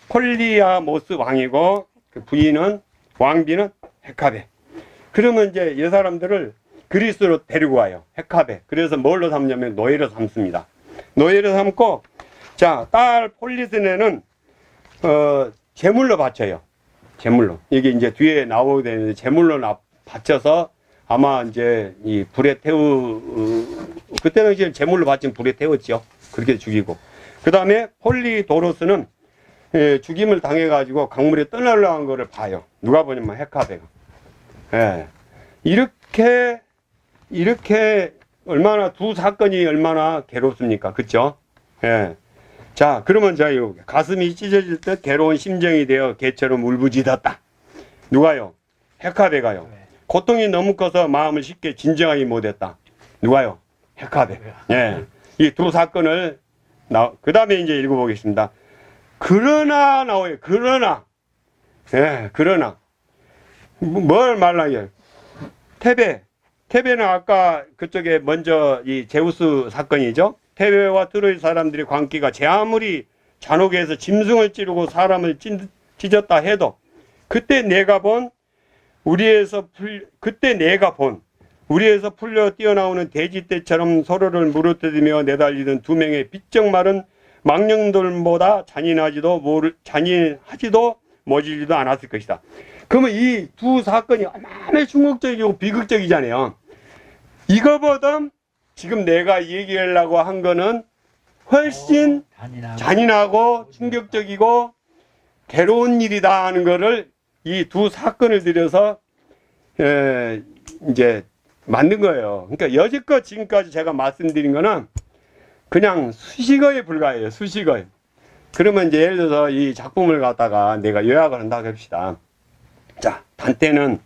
폴리아모스 왕이고 그 부인은 왕비는 헤카베. 그러면 이제 이 사람들을 그리스로 데리고 와요. 헤카베. 그래서 뭘로 삼냐면 노예로 삼습니다. 노예로 삼고 자, 딸 폴리스네는 제물로 바쳐요. 제물로. 이게 이제 뒤에 나오게 되는데 제물로 바쳐서 아마 이제 이 불에 그때는 이제 제물로 바친 불에 태웠죠. 그렇게 죽이고. 그 다음에 폴리도로스는 죽임을 당해가지고 강물에 떠나려는 거를 봐요. 누가 보냐면 헤카베가. 예. 이렇게 얼마나 두 사건이 얼마나 괴롭습니까? 그쵸? 예. 자, 그러면 자, 가슴이 찢어질 듯 괴로운 심정이 되어 개처럼 울부짖었다. 누가요? 헤카베가요. 고통이 너무 커서 마음을 쉽게 진정하지 못했다. 누가요? 헤카베. 예. 이 두 사건을 그 다음에 이제 읽어보겠습니다. 그러나 나와요. 그러나. 예, 그러나. 뭘 말하냐. 테베는 아까 그쪽에 먼저 이 제우스 사건이죠. 테베와 트로이 사람들의 광기가 제 아무리 잔혹해서 짐승을 찌르고 사람을 찢었다 해도 그때 내가 본 우리에서 풀려 뛰어나오는 돼지떼처럼 서로를 물어뜯으며 내달리던 두 명의 비쩍 마른 망령들보다 잔인하지도 모질지도 않았을 것이다. 그러면 이 두 사건이 얼마나 충격적이고 비극적이잖아요. 이거보다 지금 내가 얘기하려고 한 거는 훨씬 잔인하고 충격적이고 괴로운 일이다 하는 거를 이 두 사건을 들여서 이제 만든 거예요. 그러니까 여지껏 지금까지 제가 말씀드린 거는 그냥 수식어에 불과해요. 수식어에. 그러면 이제 예를 들어서 이 작품을 갖다가 내가 요약을 한다고 합시다. 자, 단테는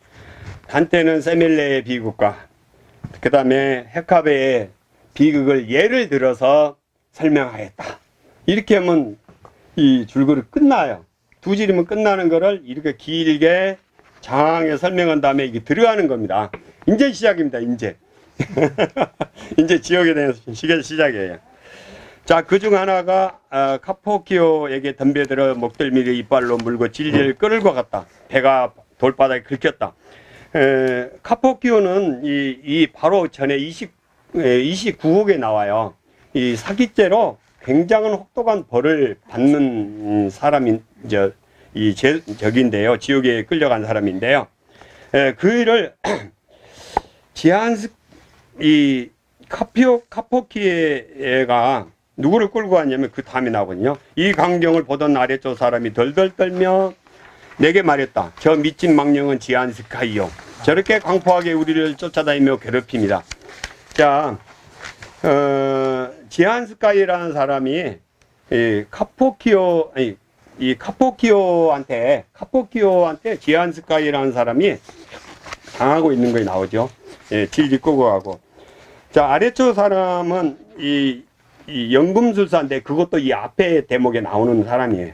세밀레의 비극과 그 다음에 헤카베의 비극을 예를 들어서 설명하였다. 이렇게 하면 이 줄거리 끝나요. 두 줄이면 끝나는 거를 이렇게 길게 장황하게 설명한 다음에 이게 들어가는 겁니다. 이제 시작입니다. 이제 이제 지옥에 대한 시작이에요. 자, 그중 하나가 카포키오에게 덤벼들어 목덜미를 이빨로 물고 질질 끌고 갔다. 배가 돌바닥에 긁혔다. 카포키오는 이 바로 전에 29억에 나와요. 이 사기죄로 굉장한 혹독한 벌을 받는 사람인 적인데요. 지옥에 끌려간 사람인데요. 그 일을 카포키에가 누구를 끌고 왔냐면 그 다음에 나오거든요. 이 광경을 보던 아래쪽 사람이 덜덜 떨며 내게 말했다. 저 미친 망령은 지안스카이요. 저렇게 광포하게 우리를 쫓아다니며 괴롭힙니다. 자, 지안스카이라는 사람이 카포키오한테 지안스카이라는 사람이 당하고 있는 거에 나오죠. 예, 질질 끄고 가고. 자, 아래쪽 사람은 이 연금술사인데 그것도 이 앞에 대목에 나오는 사람이에요.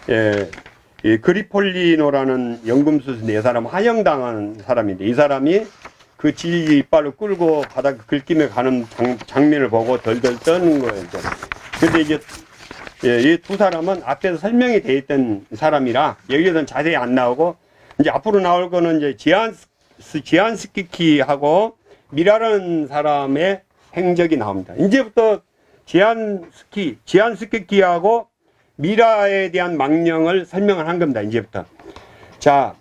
예, 이 그리폴리노라는 연금술사인데 이 사람 하형당한 사람인데 이 사람이 그 질질 이빨을 끌고 바닥에 긁히며 가는 장면을 보고 덜덜 떠는 거예요. 근데 이제 이 두 사람은 앞에서 설명이 돼 있던 사람이라 여기에서는 자세히 안 나오고 이제 앞으로 나올 거는 이제 지안스키키하고 미라라는 사람의 행적이 나옵니다. 이제부터 지안스키키하고 미라에 대한 망령을 설명을 한 겁니다. 이제부터. 자,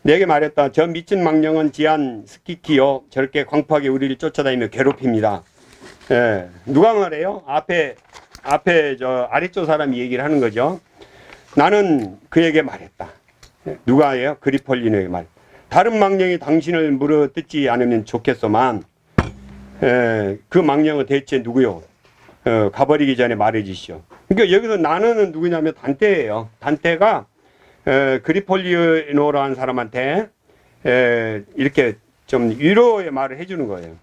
내게 말했다. 저 미친 망령은 지안스키키요. 저렇게 광포하게 우리를 쫓아다니며 괴롭힙니다. 예, 누가 말해요? 앞에 저 아래쪽 사람이 얘기를 하는 거죠. 나는 그에게 말했다. 누가예요? 그리폴리노에게 말. 다른 망령이 당신을 물어뜯지 않으면 좋겠소만. 그 망령은 대체 누구요? 가버리기 전에 말해주시오. 그러니까 여기서 나는 누구냐면 단테예요. 단테가 그리폴리노라는 사람한테 이렇게 좀 위로의 말을 해주는 거예요.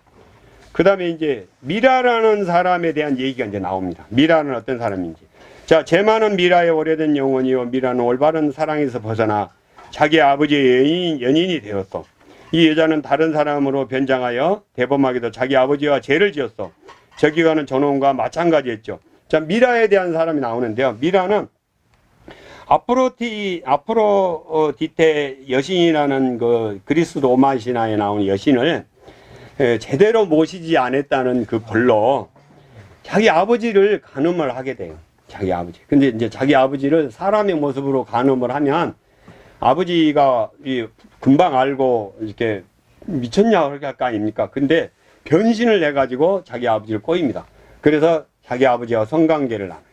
그 다음에 이제 미라라는 사람에 대한 얘기가 이제 나옵니다. 미라는 어떤 사람인지. 자, 제만은 미라의 오래된 영혼이요. 미라는 올바른 사랑에서 벗어나 자기 아버지의 연인이 되었어. 이 여자는 다른 사람으로 변장하여 대범하게도 자기 아버지와 죄를 지었어. 저 기간은 저놈과 마찬가지였죠. 자, 미라에 대한 사람이 나오는데요. 미라는 아프로디테 여신이라는 그 그리스 로마 신화에 나오는 여신을 제대로 모시지 않았다는 그 벌로 자기 아버지를 간음을 하게 돼요. 자기 아버지. 근데 이제 자기 아버지를 사람의 모습으로 간음을 하면 아버지가 금방 알고 이렇게 미쳤냐 그렇게 할 거 아닙니까? 근데 변신을 해가지고 자기 아버지를 꼬입니다. 그래서 자기 아버지와 성관계를 나눠요.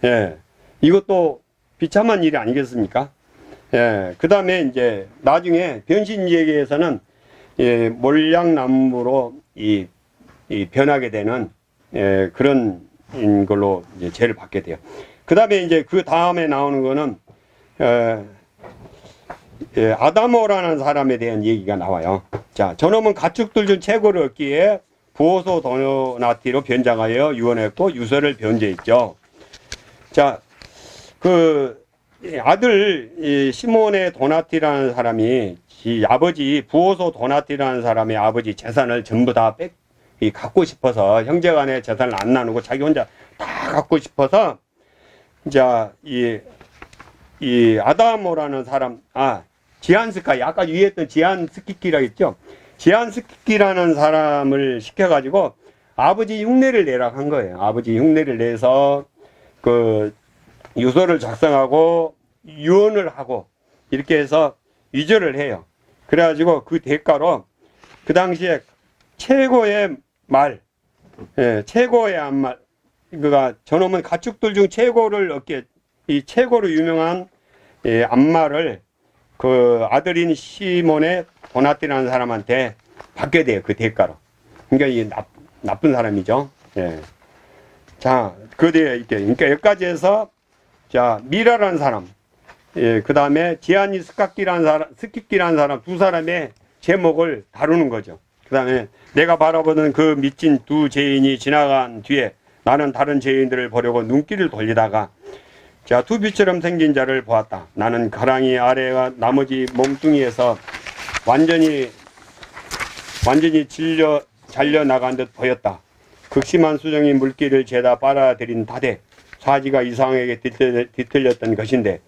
예. 이것도 비참한 일이 아니겠습니까? 예. 그 다음에 이제 나중에 변신지에게서는 몰약나무로 변하게 되는 그런 걸로 이제 죄를 받게 돼요. 그 다음에 이제 그 다음에 나오는 거는 아다모라는 사람에 대한 얘기가 나와요. 자, 저놈은 가축들 중 최고를 얻기에 부호소 도나티로 변장하여 유언했고 유서를 변제했죠. 자, 그 아들 시몬의 도나티라는 사람이 아버지 부호소 도나티라는 사람의 아버지 재산을 전부 다 갖고 싶어서 형제간의 재산을 안 나누고 자기 혼자 다 갖고 싶어서 자, 이 아다모라는 사람, 지안스카이, 아까 위에 했던 지안스키키라고 했죠. 지안스키키라는 사람을 시켜가지고 아버지 흉내를 내라 한 거예요. 아버지 흉내를 내서 그 유서를 작성하고 유언을 하고 이렇게 해서 위조를 해요. 그래가지고 그 대가로 그 당시에 최고의 말, 최고의 암말, 그가 저놈은 가축들 중 최고를 얻게, 이 최고로 유명한 암말을 그 아들인 시몬의 도나티라는 사람한테 받게 돼요. 그 대가로. 그러니까 이 나쁜 사람이죠. 예. 자, 그 뒤에 이렇게, 그러니까 여기까지 해서 자, 미라라는 사람, 그 다음에 지아니 스키키라는 사람 두 사람의 제목을 다루는 거죠. 그 다음에 내가 바라보는 그 미친 두 죄인이 지나간 뒤에 나는 다른 죄인들을 보려고 눈길을 돌리다가 자, 두비처럼 생긴 자를 보았다. 나는 가랑이 아래와 나머지 몸뚱이에서 완전히 잘려 나간 듯 보였다. 극심한 수정이 물기를 죄다 빨아들인 다대 사지가 이상하게 뒤틀렸던 것인데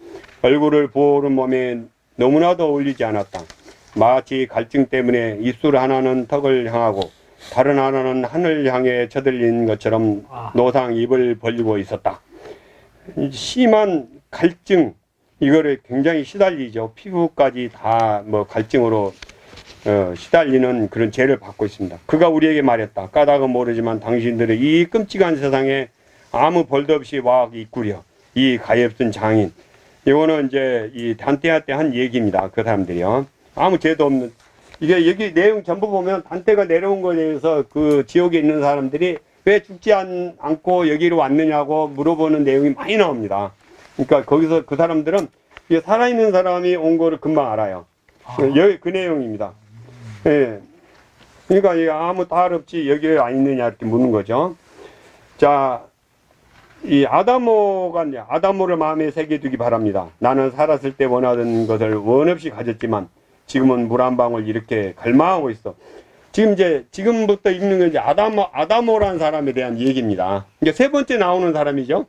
얼굴을 부어오른 몸에 너무나도 어울리지 않았다. 마치 갈증 때문에 입술 하나는 턱을 향하고 다른 하나는 하늘 향해 쳐들린 것처럼 노상 입을 벌리고 있었다. 심한 갈증, 이거를 굉장히 시달리죠. 피부까지 다 뭐 갈증으로 시달리는 그런 죄를 받고 있습니다. 그가 우리에게 말했다. 까닭은 모르지만 당신들의 이 끔찍한 세상에 아무 벌도 없이 와 있구려. 이 가엾은 장인. 이거는 이제 이 단테한테 한 얘기입니다. 그 사람들이요. 아무 죄도 없는. 이게 여기 내용 전부 보면 단테가 내려온 거에 대해서 그 지옥에 있는 사람들이 왜 죽지 않고 여기로 왔느냐고 물어보는 내용이 많이 나옵니다. 그러니까 거기서 그 사람들은 살아있는 사람이 온 거를 금방 알아요. 여기 그 내용입니다. 예. 그러니까 아무 탈 없이 여기에 와 있느냐 이렇게 묻는 거죠. 자, 이 아다모를 마음에 새겨두기 바랍니다. 나는 살았을 때 원하던 것을 원 없이 가졌지만 지금은 물 한 방울 이렇게 갈망하고 있어. 지금부터 읽는 건 이제 아다모라는 사람에 대한 얘기입니다. 이게 세 번째 나오는 사람이죠.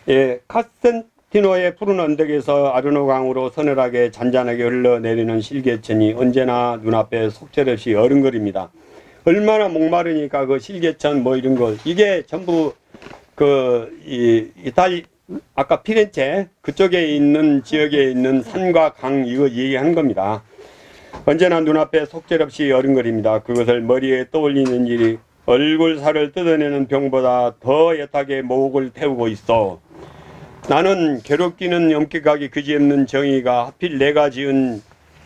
예, 카센티노의 푸른 언덕에서 아르노 강으로 서늘하게 잔잔하게 흘러내리는 실개천이 언제나 눈앞에 속절없이 어른거립니다. 얼마나 목마르니까 그 실개천 뭐 이런 거, 이게 전부 아까 피렌체 그쪽에 있는 지역에 있는 산과 강 이거 얘기하는 겁니다. 언제나 눈앞에 속절없이 어른거립니다. 그것을 머리에 떠올리는 일이 얼굴살을 뜯어내는 병보다 더 애타게 목을 태우고 있어. 나는 괴롭기는 엄격하기 그지없는 정의가 하필 내가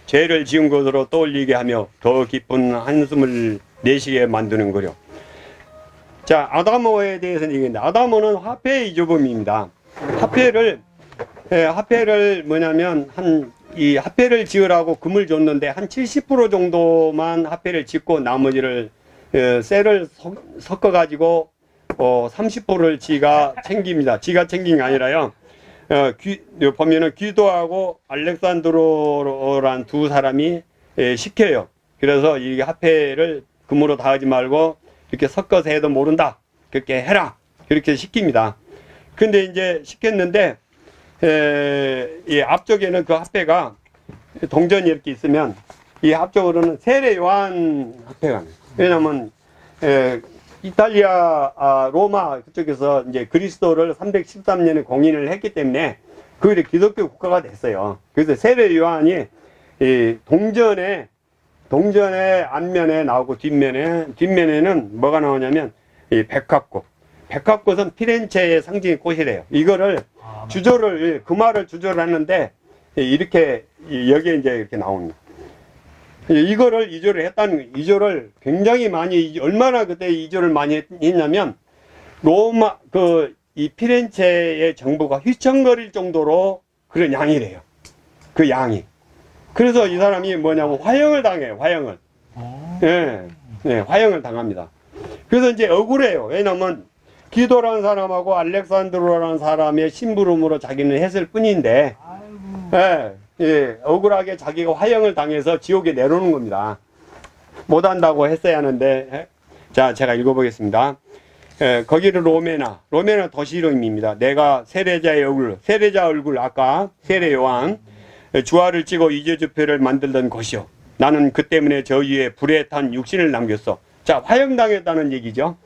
죄를 지은 것으로 떠올리게 하며 더 깊은 한숨을 내쉬게 만드는 거려. 자, 아다모에 대해서는 얘기했는데, 아다모는 화폐의 이조범입니다. 화폐를 뭐냐면 이 화폐를 지으라고 금을 줬는데 한 70% 정도만 화폐를 짓고 나머지를 셀을 섞어 가지고 30%를 지가 챙깁니다. 지가 챙긴 게 아니라요. 보면은 귀도하고 알렉산드로란 두 사람이 시켜요. 그래서 이 화폐를 금으로 다 하지 말고 이렇게 섞어서 해도 모른다. 그렇게 해라. 그렇게 시킵니다. 근데 이제 시켰는데 이 앞쪽에는 그 합배가 동전이 이렇게 있으면 이 앞쪽으로는 세례 요한 합배가 나요. 왜냐면 이탈리아 로마 그쪽에서 이제 그리스도를 313년에 공인을 했기 때문에 그들이 기독교 국가가 됐어요. 그래서 세례 요한이 이 동전의 앞면에 나오고 뒷면에는 뭐가 나오냐면 이 백합꽃은 피렌체의 상징의 꽃이래요. 이거를 주조를 그 말을 주조를 하는데 이렇게 여기에 이제 이렇게 나옵니다. 이거를 이조를 했다는 거예요. 이조를 굉장히 많이 얼마나 그때 이조를 많이 했냐면 로마 이 피렌체의 정부가 휘청거릴 정도로 그런 양이래요. 그 양이. 그래서 이 사람이 뭐냐면 화형을 당해요. 화형을. 네, 화형을 당합니다. 그래서 이제 억울해요. 왜냐면 기도라는 사람하고 알렉산드로라는 사람의 심부름으로 자기는 했을 뿐인데, 억울하게 자기가 화형을 당해서 지옥에 내려오는 겁니다. 못한다고 했어야 하는데, 자, 제가 읽어보겠습니다. 거기는 로메나 도시 이름입니다. 내가 세례자 얼굴, 아까 세례 요한, 주화를 찍어 이재주표를 만들던 곳이요. 나는 그 때문에 저 위에 불에 탄 육신을 남겼어. 자, 화형당했다는 얘기죠.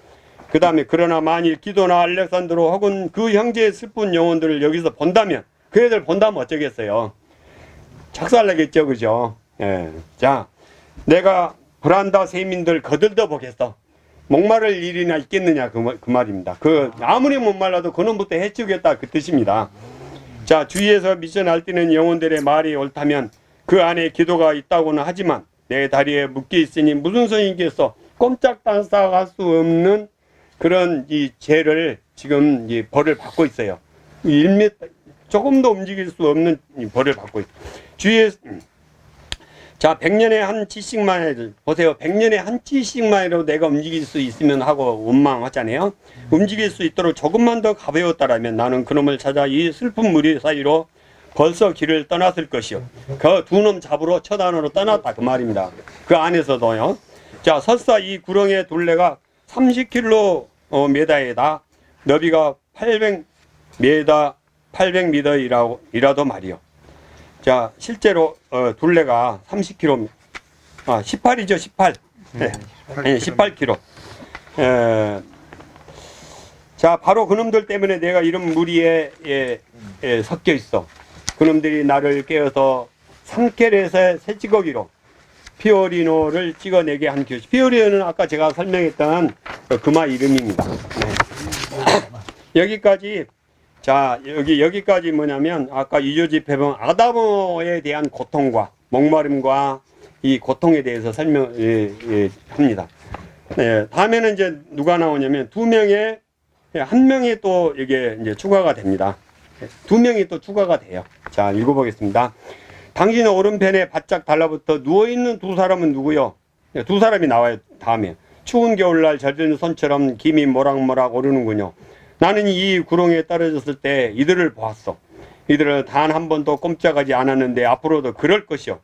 그 다음에 그러나 만일 기도나 알렉산드로 혹은 그 형제의 슬픈 영혼들을 여기서 본다면 그 애들 본다면 어쩌겠어요. 작살나겠죠, 그죠? 자, 내가 브란다 세민들 거들떠 보겠어. 목마를 일이나 있겠느냐 그 말입니다. 아무리 목말라도 그놈부터 해치우겠다 그 뜻입니다. 자, 주위에서 미쳐 날뛰는 영혼들의 말이 옳다면 그 안에 기도가 있다고는 하지만 내 다리에 묶여 있으니 무슨 소용이 있겠어. 꼼짝달싹할 수 없는 그런 이 죄를 지금 이 벌을 받고 있어요. 1m 조금도 움직일 수 없는 이 벌을 받고 있어요. 주위에 자 100년에 한 치씩만 해도 보세요. 100년에 한 치씩만 해도 내가 움직일 수 있으면 하고 원망하잖아요. 움직일 수 있도록 조금만 더 가벼웠다라면 나는 그놈을 찾아 이 슬픈 무리 사이로 벌써 길을 떠났을 것이요. 그 두 놈 잡으러 첫 안으로 떠났다 그 말입니다. 그 안에서도요. 자, 설사 이 구렁의 둘레가 30km에다 너비가 800m이라도 말이요. 자, 실제로 둘레가 30km, 18이죠, 18. 네, 18km. 자, 바로 그놈들 때문에 내가 이런 무리에 섞여 있어. 그놈들이 나를 깨어서 산케렛의 새찌꺼기로 피오리노를 찍어내게 한 교시. 피오리노는 아까 제가 설명했던 금화 이름입니다. 네. 여기까지, 자, 여기까지 뭐냐면, 아까 이조집회본 아다모에 대한 고통과, 목마름과 이 고통에 대해서 설명합니다. 네, 다음에는 이제 누가 나오냐면, 한 명이 또 이게 이제 추가가 됩니다. 2명이 또 추가가 돼요. 자, 읽어보겠습니다. 당신 오른편에 바짝 달라붙어 누워있는 두 사람은 누구요? 두 사람이 나와요. 다음에 추운 겨울날 젖은 손처럼 김이 모락모락 오르는군요. 나는 이 구렁에 떨어졌을 때 이들을 보았어. 이들을 단 한 번도 꼼짝하지 않았는데 앞으로도 그럴 것이요.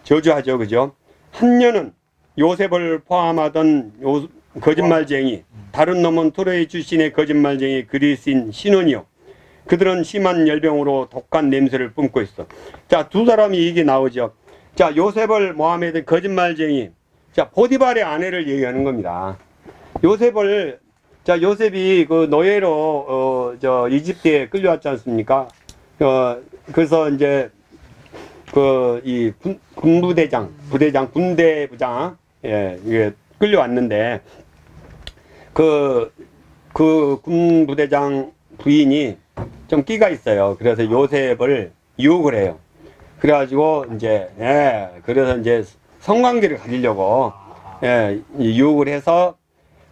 저주하죠, 그죠? 한 년은 요셉을 포함하던 거짓말쟁이, 다른 놈은 토레이 출신의 거짓말쟁이 그리스인 신혼이요. 그들은 심한 열병으로 독한 냄새를 뿜고 있어. 자, 두 사람이 이게 나오죠. 자, 요셉을 모함했던 거짓말쟁이. 자, 포디발의 아내를 얘기하는 겁니다. 요셉이 그 노예로, 이집트에 끌려왔지 않습니까? 그래서 이제, 군부대장, 군대부장, 이게 끌려왔는데, 그 군부대장 부인이 좀 끼가 있어요. 그래서 요셉을 유혹을 해요. 그래가지고 그래서 이제 성관계를 가지려고 유혹을 해서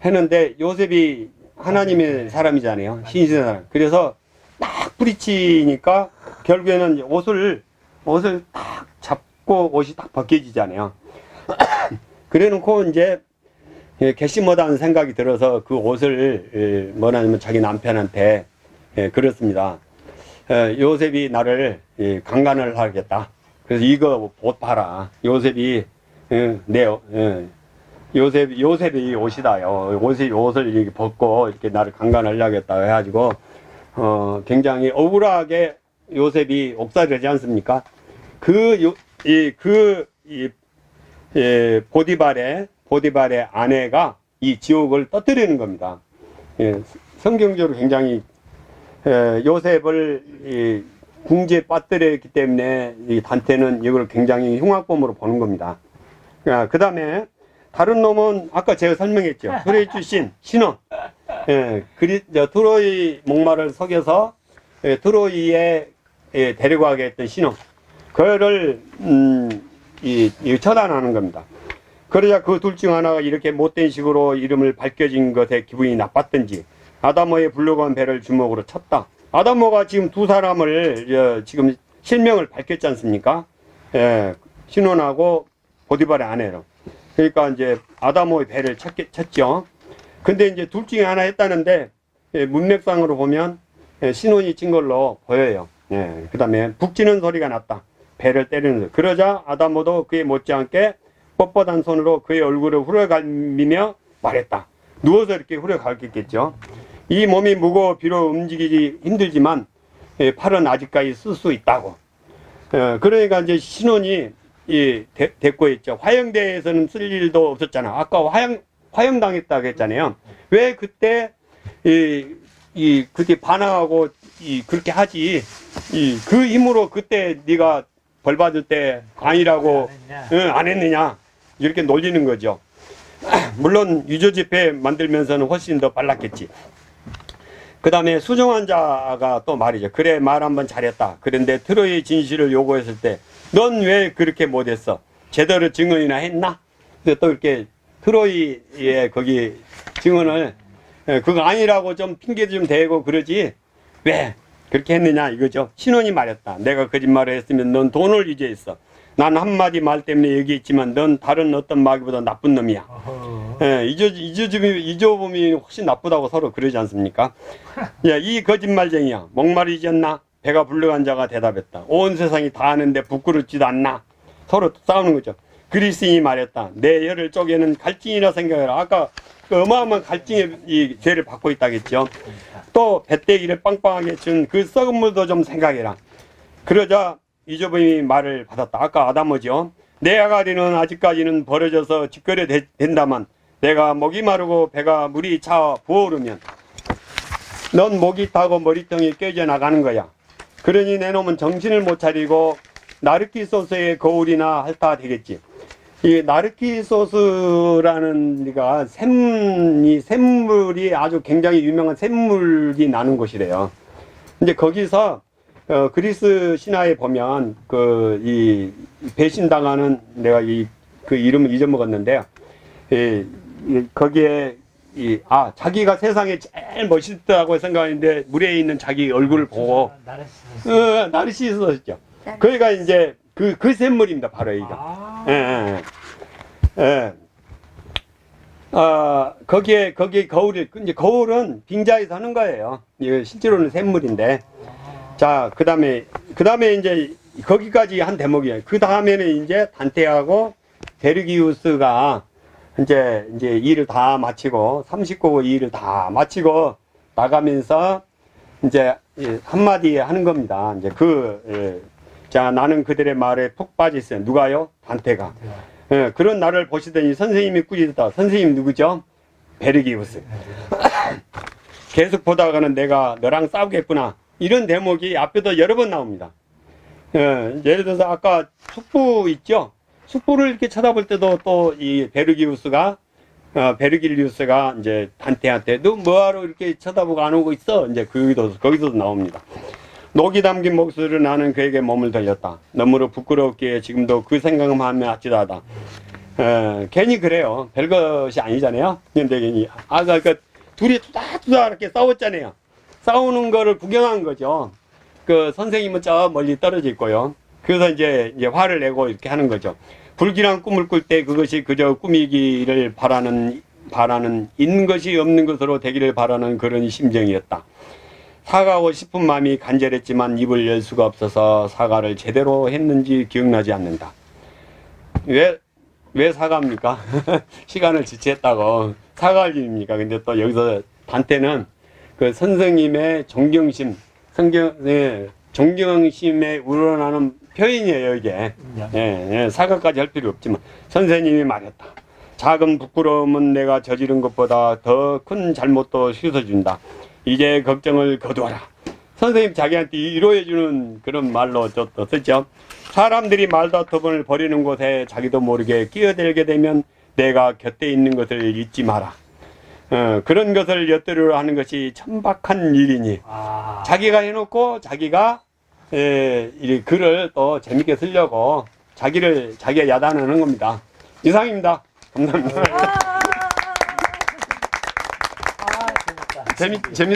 했는데 요셉이 하나님의 사람이잖아요. 신이신 사람. 그래서 딱 부딪히니까 결국에는 옷을 딱 잡고 옷이 딱 벗겨지잖아요. 그래놓고 이제 괘씸하다는 생각이 들어서 그 옷을 뭐냐면 자기 남편한테 그렇습니다. 요셉이 나를 강간을 하겠다. 그래서 이거 옷 봐라. 요셉이 옷이다요. 옷을 이렇게 벗고 이렇게 나를 강간하려겠다 해가지고 굉장히 억울하게 요셉이 옥살이하지 않습니까? 보디발의 아내가 이 지옥을 떠뜨리는 겁니다. 예, 성경적으로 굉장히 요셉을 궁지에 빠뜨렸기 때문에 이 단테는 이걸 굉장히 흉악범으로 보는 겁니다. 그 다음에 다른 놈은 아까 제가 설명했죠. 트로이 출신 신혼. 예, 트로이 목마를 속여서 트로이에 데려가게 했던 신혼. 그를 처단하는 겁니다. 그러자 그 둘 중 하나가 이렇게 못된 식으로 이름을 밝혀진 것에 기분이 나빴던지 아다모의 불러간 배를 주먹으로 쳤다. 아다모가 지금 두 사람을 지금 실명을 밝혔지 않습니까? 예, 신혼하고 보디발의 아내로. 그러니까 이제 아다모의 배를 쳤죠. 근데 이제 둘 중에 하나 했다는데 문맥상으로 보면 신혼이 친 걸로 보여요. 예, 그 다음에 북치는 소리가 났다. 배를 때리는 소리. 그러자 아다모도 그에 못지않게 뻣뻣한 손으로 그의 얼굴을 후려갈미며 말했다. 누워서 이렇게 후려갈겠죠. 이 몸이 무거워 비록 움직이기 힘들지만 팔은 아직까지 쓸 수 있다고. 그러니까 이제 신혼이 됐고 있죠. 화형대에서는 쓸 일도 없었잖아. 아까 화형당했다고 했잖아요. 왜 그때 그렇게 반항하고 그렇게 하지? 그 힘으로 그때 네가 벌 받을 때 아니라고 안 했느냐? 이렇게 놀리는 거죠. 물론 유조지폐 만들면서는 훨씬 더 빨랐겠지. 그 다음에 수정한 자가 또 말이죠. 그래, 말 한번 잘했다. 그런데 트로이의 진실을 요구했을 때 넌 왜 그렇게 못했어? 제대로 증언이나 했나? 근데 또 이렇게 트로이의 거기 증언을 그거 아니라고 좀 핑계도 좀 대고 그러지 왜 그렇게 했느냐 이거죠. 신혼이 말했다. 내가 거짓말을 했으면 넌 돈을 유죄했어. 난 한마디 말 때문에 얘기했지만 넌 다른 어떤 마귀보다 나쁜 놈이야. 이조범이 훨씬 나쁘다고 서로 그러지 않습니까? 야, 이 거짓말쟁이야. 목마르지않나? 배가 불러간 자가 대답했다. 온 세상이 다 아는데 부끄럽지도 않나? 서로 싸우는 거죠. 그리스인이 말했다. 내 혀를 쪼개는 갈증이라 생각해라. 아까 그 어마어마한 갈증의 이 죄를 받고 있다겠죠. 또 배때기를 빵빵하게 준 그 썩은 물도 좀 생각해라. 그러자 이조범이 말을 받았다. 아까 아다모죠. 내 아가리는 아직까지는 벌어져서 직거래 된다만 내가 목이 마르고 배가 물이 차 부어오르면 넌 목이 타고 머리통이 깨져 나가는 거야. 그러니 내 놈은 정신을 못 차리고 나르키 소스의 거울이나 핥아 되겠지. 이 나르키 소스라는 데가 샘물이 아주 굉장히 유명한 샘물이 나는 곳이래요. 이제 거기서 그리스 신화에 보면 이 배신당하는 내가 그 이름을 잊어먹었는데요. 거기에 자기가 세상에 제일 멋있다고 생각하는데 물에 있는 자기 얼굴을 보고 나르시스였죠. 거기가 이제 그 샘물입니다. 바로 이거. 거기에 거울이 이제 거울은 빙자에서 하는 거예요. 이거 실제로는 샘물인데. 자, 그 다음에 이제 거기까지 한 대목이에요. 그 다음에는 이제 단테하고 베르기우스가 이제 일을 다 마치고 39고 일을 다 마치고 나가면서 이제 한마디 하는 겁니다. 이제 자, 나는 그들의 말에 푹 빠져 있어요. 누가요? 단테가. 그런 나를 보시더니 선생님이 꾸짖었다. 선생님 누구죠? 베르기우스. 계속 보다가는 내가 너랑 싸우겠구나. 이런 대목이 앞에도 여러 번 나옵니다. 예를 들어서 아까 숙부 있죠? 숙부를 이렇게 쳐다볼 때도 또 이 베르기우스가 이제 단테한테 너 뭐하러 이렇게 쳐다보고 안 오고 있어? 이제 거기서도 나옵니다. 녹이 담긴 목소리로 나는 그에게 몸을 돌렸다. 너무로 부끄럽기에 지금도 그 생각만 하면 아찔하다. 괜히 그래요. 별것이 아니잖아요. 근데 괜히 그러니까 둘이 투다투다 이렇게 싸웠잖아요. 싸우는 거를 구경한 거죠. 그 선생님은 저 멀리 떨어져 있고요. 그래서 이제 화를 내고 이렇게 하는 거죠. 불길한 꿈을 꿀 때 그것이 그저 꿈이기를 바라는 있는 것이 없는 것으로 되기를 바라는 그런 심정이었다. 사과하고 싶은 마음이 간절했지만 입을 열 수가 없어서 사과를 제대로 했는지 기억나지 않는다. 왜 사과합니까? 시간을 지체했다고 사과할 일입니까? 근데 또 여기서 단테는 그 선생님의 존경심, 존경심에 우러나는 표현이에요, 이게. 사과까지 할 필요 없지만. 선생님이 말했다. 작은 부끄러움은 내가 저지른 것보다 더 큰 잘못도 씻어준다. 이제 걱정을 거두어라. 선생님 자기한테 위로해주는 그런 말로 또 썼죠. 사람들이 말다툼을 벌이는 곳에 자기도 모르게 끼어들게 되면 내가 곁에 있는 것을 잊지 마라. 그런 것을 엿들으려 하는 것이 천박한 일이니 자기가 해놓고 자기가 이 글을 또 재밌게 쓰려고 자기가 야단하는 겁니다. 이상입니다. 감사합니다. 재밌다. 재밌